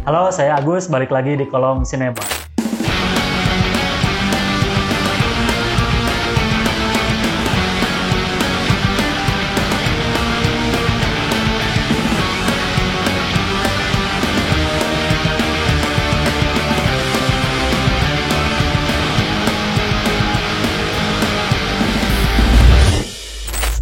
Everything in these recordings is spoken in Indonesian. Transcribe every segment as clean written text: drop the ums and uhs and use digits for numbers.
Halo, saya Agus, balik lagi di Kolom Sinema.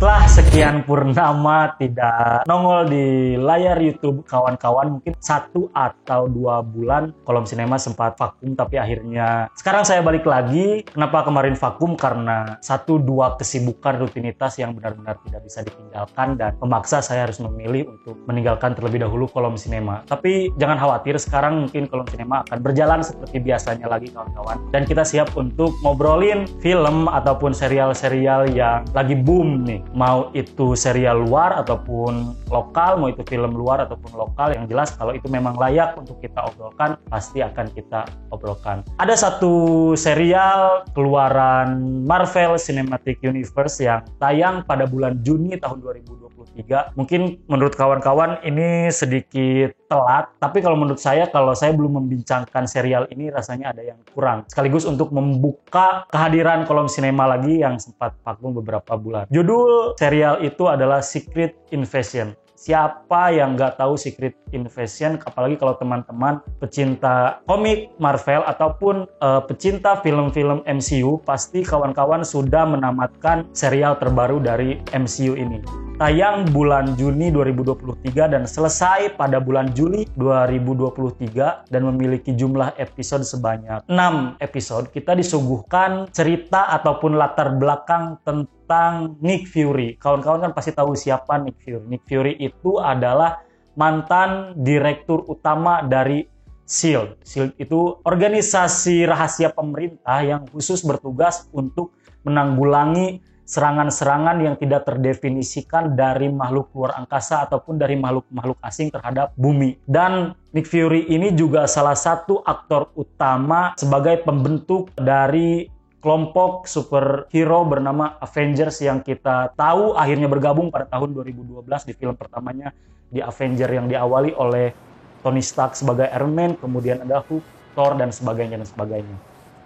Setelah sekian purnama tidak nongol di layar YouTube kawan-kawan, mungkin 1 atau 2 bulan Kolom Sinema sempat vakum, tapi akhirnya sekarang saya balik lagi. Kenapa kemarin vakum? Karena 1-2 kesibukan rutinitas yang benar-benar tidak bisa ditinggalkan dan memaksa saya harus memilih untuk meninggalkan terlebih dahulu Kolom Sinema. Tapi jangan khawatir, sekarang mungkin Kolom Sinema akan berjalan seperti biasanya lagi kawan-kawan, dan kita siap untuk ngobrolin film ataupun serial-serial yang lagi boom nih. Mau itu serial luar ataupun lokal, mau itu film luar ataupun lokal, yang jelas kalau itu memang layak untuk kita obrolkan, pasti akan kita obrolkan. Ada satu serial keluaran Marvel Cinematic Universe yang tayang pada bulan Juni tahun 2023. Mungkin menurut kawan-kawan ini sedikit telat, tapi kalau menurut saya, kalau saya belum membincangkan serial ini, rasanya ada yang kurang. Sekaligus untuk membuka kehadiran Kolom Sinema lagi yang sempat vakum beberapa bulan. Judul serial itu adalah Secret Invasion. Siapa yang nggak tahu Secret Invasion, apalagi kalau teman-teman pecinta komik Marvel ataupun pecinta film-film MCU, pasti kawan-kawan sudah menamatkan serial terbaru dari MCU ini. Tayang bulan Juni 2023 dan selesai pada bulan Juli 2023 dan memiliki jumlah episode sebanyak 6 episode. Kita disuguhkan cerita ataupun latar belakang tentang Nick Fury. Kawan-kawan kan pasti tahu siapa Nick Fury. Nick Fury itu adalah mantan direktur utama dari SHIELD. SHIELD itu organisasi rahasia pemerintah yang khusus bertugas untuk menanggulangi serangan-serangan yang tidak terdefinisikan dari makhluk luar angkasa ataupun dari makhluk-makhluk asing terhadap bumi. Dan Nick Fury ini juga salah satu aktor utama sebagai pembentuk dari kelompok superhero bernama Avengers yang kita tahu akhirnya bergabung pada tahun 2012 di film pertamanya di Avenger, yang diawali oleh Tony Stark sebagai Iron Man, kemudian ada Hulk, Thor, dan sebagainya.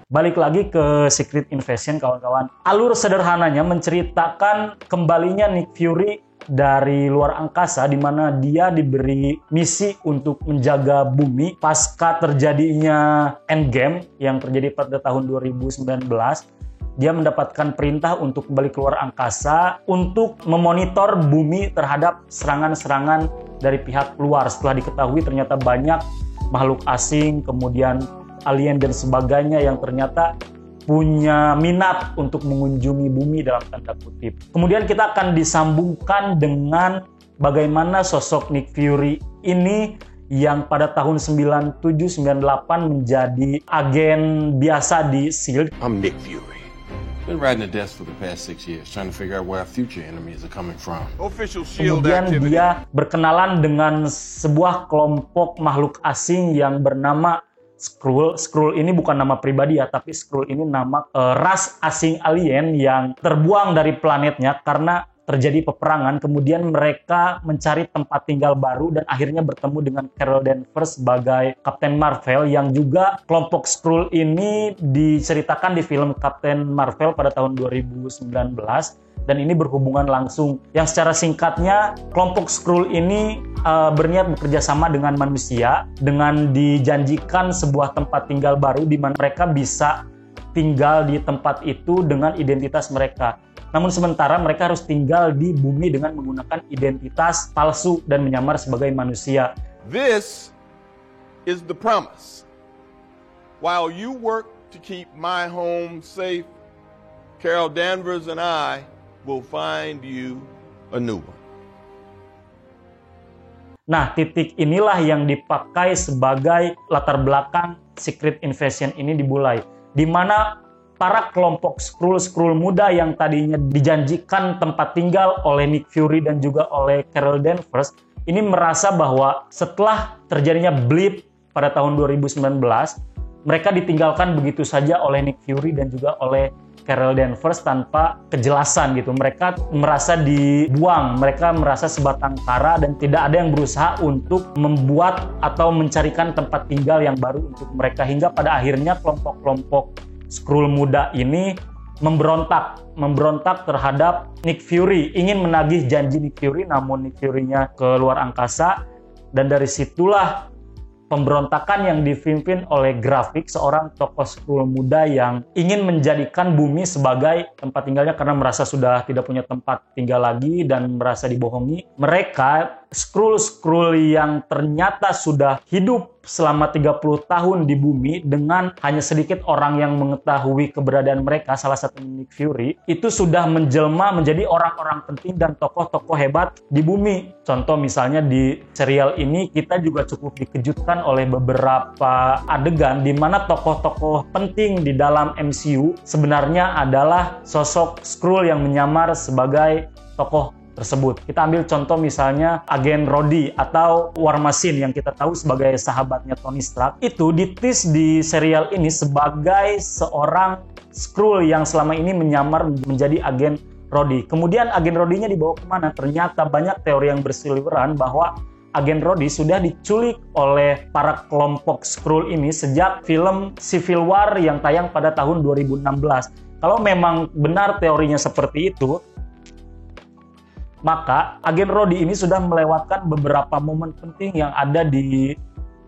Balik lagi ke Secret Invasion kawan-kawan. Alur sederhananya menceritakan kembalinya Nick Fury dari luar angkasa, di mana dia diberi misi untuk menjaga bumi pasca terjadinya Endgame yang terjadi pada tahun 2019. Dia mendapatkan perintah untuk kembali keluar angkasa untuk memonitor bumi terhadap serangan-serangan dari pihak luar. Setelah diketahui ternyata banyak makhluk asing, kemudian alien dan sebagainya yang ternyata punya minat untuk mengunjungi bumi dalam tanda kutip. Kemudian kita akan disambungkan dengan bagaimana sosok Nick Fury ini yang pada tahun 97-98 menjadi agen biasa di SHIELD. I'm Nick Fury. Been riding the desk for the past 6 years, trying to figure out where our future enemies are coming from. Official SHIELD Kemudian activity. dia berkenalan dengan sebuah kelompok makhluk asing yang bernama Skrull. Skrull ini bukan nama pribadi ya, tapi Skrull ini nama ras asing alien yang terbuang dari planetnya karena terjadi peperangan. Kemudian mereka mencari tempat tinggal baru dan akhirnya bertemu dengan Carol Danvers sebagai Captain Marvel, yang juga kelompok Skrull ini diceritakan di film Captain Marvel pada tahun 2019. Dan ini berhubungan langsung, yang secara singkatnya kelompok Skrull ini berniat bekerja sama dengan manusia dengan dijanjikan sebuah tempat tinggal baru di mana mereka bisa tinggal di tempat itu dengan identitas mereka. Namun sementara mereka harus tinggal di bumi dengan menggunakan identitas palsu dan menyamar sebagai manusia. This is the promise. While you work to keep my home safe, Carol Danvers and I will find you a new one. Nah, titik inilah yang dipakai sebagai latar belakang Secret Invasion ini dimulai, di mana para kelompok Skrull muda yang tadinya dijanjikan tempat tinggal oleh Nick Fury dan juga oleh Carol Danvers ini merasa bahwa setelah terjadinya blip pada tahun 2019, mereka ditinggalkan begitu saja oleh Nick Fury dan juga oleh Carol Danvers tanpa kejelasan gitu. Mereka merasa dibuang, mereka merasa sebatang kara dan tidak ada yang berusaha untuk membuat atau mencarikan tempat tinggal yang baru untuk mereka, hingga pada akhirnya kelompok-kelompok Skrull muda ini memberontak terhadap Nick Fury, ingin menagih janji Nick Fury, namun Nick Fury-nya keluar angkasa. Dan dari situlah pemberontakan yang dipimpin oleh Graphic, seorang tokoh Skrull muda yang ingin menjadikan bumi sebagai tempat tinggalnya karena merasa sudah tidak punya tempat tinggal lagi dan merasa dibohongi. Mereka, Skrull yang ternyata sudah hidup selama 30 tahun di bumi dengan hanya sedikit orang yang mengetahui keberadaan mereka, salah satu Nick Fury, itu sudah menjelma menjadi orang-orang penting dan tokoh-tokoh hebat di bumi. Contoh misalnya di serial ini kita juga cukup dikejutkan oleh beberapa adegan di mana tokoh-tokoh penting di dalam MCU sebenarnya adalah sosok Skrull yang menyamar sebagai tokoh tersebut. Kita ambil contoh misalnya Agen Rhodey atau War Machine yang kita tahu sebagai sahabatnya Tony Stark. Itu ditis di serial ini sebagai seorang Skrull yang selama ini menyamar menjadi Agen Rhodey. Kemudian Agen Rhodey-nya dibawa kemana? Ternyata banyak teori yang berseliweran bahwa Agen Rhodey sudah diculik oleh para kelompok Skrull ini sejak film Civil War yang tayang pada tahun 2016. Kalau memang benar teorinya seperti itu, maka Agen Rhodey ini sudah melewatkan beberapa momen penting yang ada di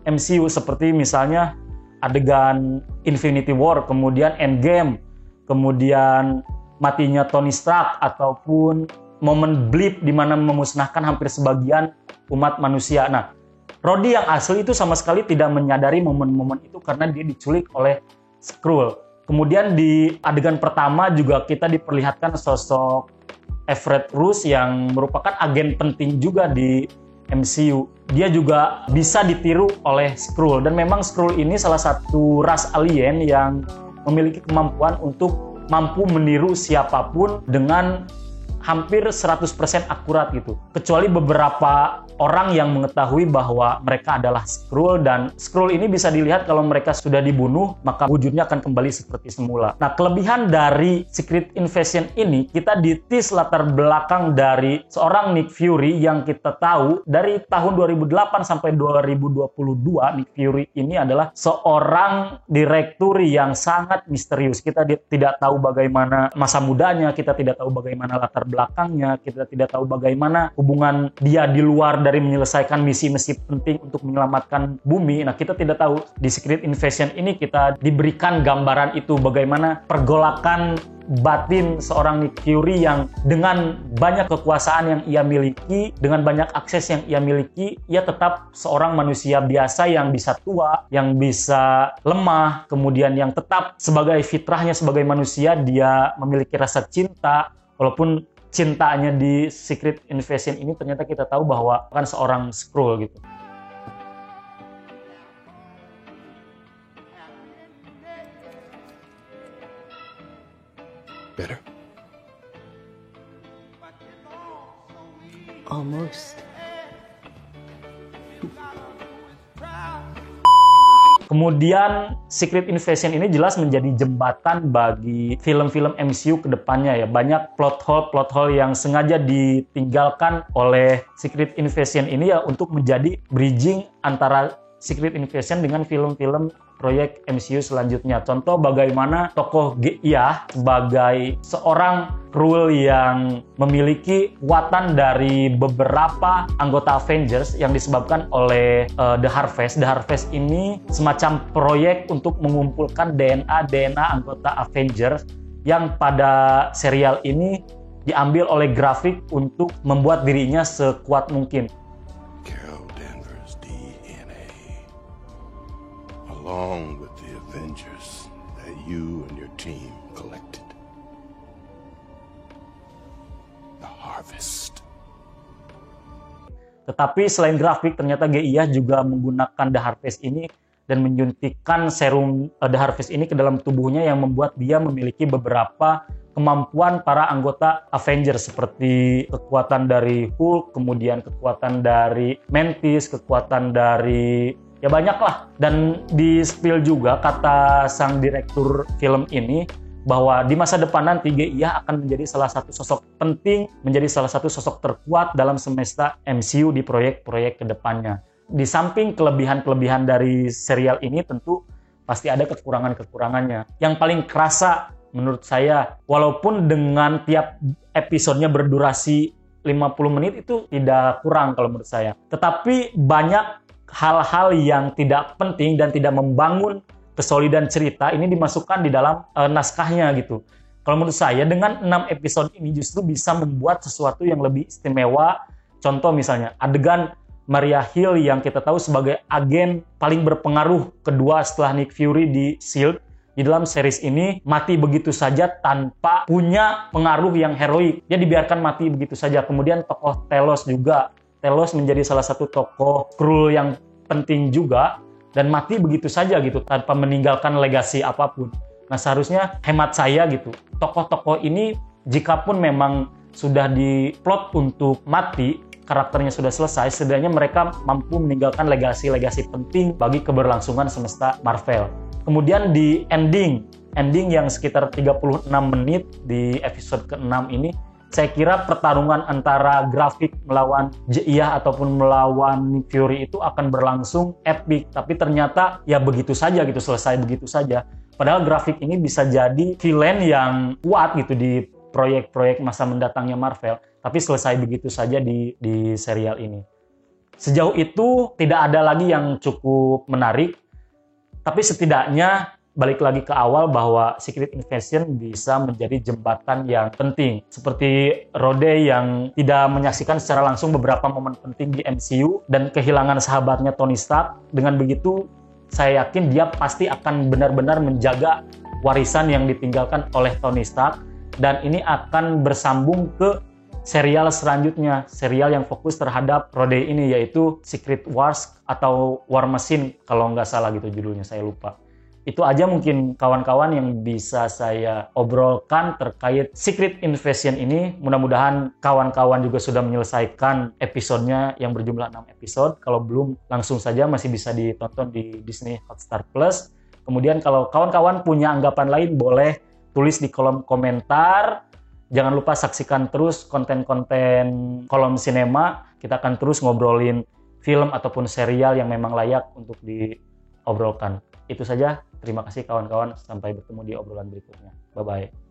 MCU, seperti misalnya adegan Infinity War, kemudian Endgame, kemudian matinya Tony Stark, ataupun momen blip di mana memusnahkan hampir sebagian umat manusia. Nah, Rhodey yang asli itu sama sekali tidak menyadari momen-momen itu karena dia diculik oleh Skrull. Kemudian di adegan pertama juga kita diperlihatkan sosok Everett Ross yang merupakan agen penting juga di MCU. Dia juga bisa ditiru oleh Skrull, dan memang Skrull ini salah satu ras alien yang memiliki kemampuan untuk mampu meniru siapapun dengan hampir 100% akurat gitu. Kecuali beberapa orang yang mengetahui bahwa mereka adalah Skrull, dan Skrull ini bisa dilihat kalau mereka sudah dibunuh maka wujudnya akan kembali seperti semula. Nah, kelebihan dari Secret Invasion ini, kita ditis latar belakang dari seorang Nick Fury yang kita tahu dari tahun 2008 sampai 2022 Nick Fury ini adalah seorang direktur yang sangat misterius. Kita tidak tahu bagaimana masa mudanya, kita tidak tahu bagaimana latar belakangnya, kita tidak tahu bagaimana hubungan dia di luar dari menyelesaikan misi-misi penting untuk menyelamatkan bumi. Nah, kita tidak tahu. Di Secret Invasion ini kita diberikan gambaran itu, bagaimana pergolakan batin seorang Nick Fury yang dengan banyak kekuasaan yang ia miliki, dengan banyak akses yang ia miliki, ia tetap seorang manusia biasa yang bisa tua, yang bisa lemah, kemudian yang tetap sebagai fitrahnya sebagai manusia dia memiliki rasa cinta, walaupun cintanya di Secret Invasion ini ternyata kita tahu bahwa kan seorang Skrull gitu. Better? Almost. Kemudian Secret Invasion ini jelas menjadi jembatan bagi film-film MCU ke depannya ya. Banyak plot hole yang sengaja ditinggalkan oleh Secret Invasion ini ya untuk menjadi bridging antara Secret Invasion dengan film-film proyek MCU selanjutnya. Contoh bagaimana tokoh Geiyah sebagai seorang Skrull yang memiliki kekuatan dari beberapa anggota Avengers yang disebabkan oleh The Harvest. The Harvest ini semacam proyek untuk mengumpulkan DNA anggota Avengers yang pada serial ini diambil oleh Graphic untuk membuat dirinya sekuat mungkin. Carol Danvers' DNA, along with the Avengers that you and your team collected. The Harvest. Tetapi selain Graphic, ternyata Geiyah juga menggunakan The Harvest ini dan menyuntikkan serum The Harvest ini ke dalam tubuhnya yang membuat dia memiliki beberapa kemampuan para anggota Avengers, seperti kekuatan dari Hulk, kemudian kekuatan dari Mantis, kekuatan dari ya banyak lah. Dan di spill juga kata sang direktur film ini bahwa di masa depan nanti GIA akan menjadi salah satu sosok penting, menjadi salah satu sosok terkuat dalam semesta MCU di proyek-proyek kedepannya. Di samping kelebihan-kelebihan dari serial ini tentu pasti ada kekurangan-kekurangannya. Yang paling kerasa menurut saya, walaupun dengan tiap episodenya berdurasi 50 menit itu tidak kurang kalau menurut saya. Tetapi banyak hal-hal yang tidak penting dan tidak membangun kesolidan cerita ini dimasukkan di dalam naskahnya gitu. Kalau menurut saya dengan 6 episode ini justru bisa membuat sesuatu yang lebih istimewa. Contoh misalnya adegan Maria Hill yang kita tahu sebagai agen paling berpengaruh kedua setelah Nick Fury di S.H.I.E.L.D. di dalam series ini mati begitu saja tanpa punya pengaruh yang heroik. Dia dibiarkan mati begitu saja. Kemudian tokoh Telos juga. Telos menjadi salah satu tokoh Skrull yang penting juga dan mati begitu saja gitu tanpa meninggalkan legasi apapun. Nah, seharusnya hemat saya gitu, tokoh-tokoh ini jikapun memang sudah diplot untuk mati, karakternya sudah selesai, setidaknya mereka mampu meninggalkan legasi-legasi penting bagi keberlangsungan semesta Marvel. Kemudian di ending yang sekitar 36 menit di episode ke-6 ini, saya kira pertarungan antara grafik melawan GIA ataupun melawan Nick Fury itu akan berlangsung epic. Tapi ternyata ya begitu saja gitu, selesai begitu saja. Padahal grafik ini bisa jadi villain yang kuat gitu di proyek-proyek masa mendatangnya Marvel. Tapi selesai begitu saja di serial ini. Sejauh itu tidak ada lagi yang cukup menarik. Tapi setidaknya balik lagi ke awal bahwa Secret Invasion bisa menjadi jembatan yang penting. Seperti Rhodey yang tidak menyaksikan secara langsung beberapa momen penting di MCU dan kehilangan sahabatnya Tony Stark. Dengan begitu, saya yakin dia pasti akan benar-benar menjaga warisan yang ditinggalkan oleh Tony Stark. Dan ini akan bersambung ke serial selanjutnya. Serial yang fokus terhadap Rhodey ini, yaitu Secret Wars atau War Machine kalau nggak salah gitu judulnya, saya lupa. Itu aja mungkin kawan-kawan yang bisa saya obrolkan terkait Secret Invasion ini. Mudah-mudahan kawan-kawan juga sudah menyelesaikan episodenya yang berjumlah 6 episode. Kalau belum, langsung saja masih bisa ditonton di Disney Hotstar Plus. Kemudian kalau kawan-kawan punya anggapan lain, boleh tulis di kolom komentar. Jangan lupa saksikan terus konten-konten Kolom Sinema. Kita akan terus ngobrolin film ataupun serial yang memang layak untuk diobrolkan. Itu saja. Terima kasih kawan-kawan. Sampai bertemu di obrolan berikutnya. Bye-bye.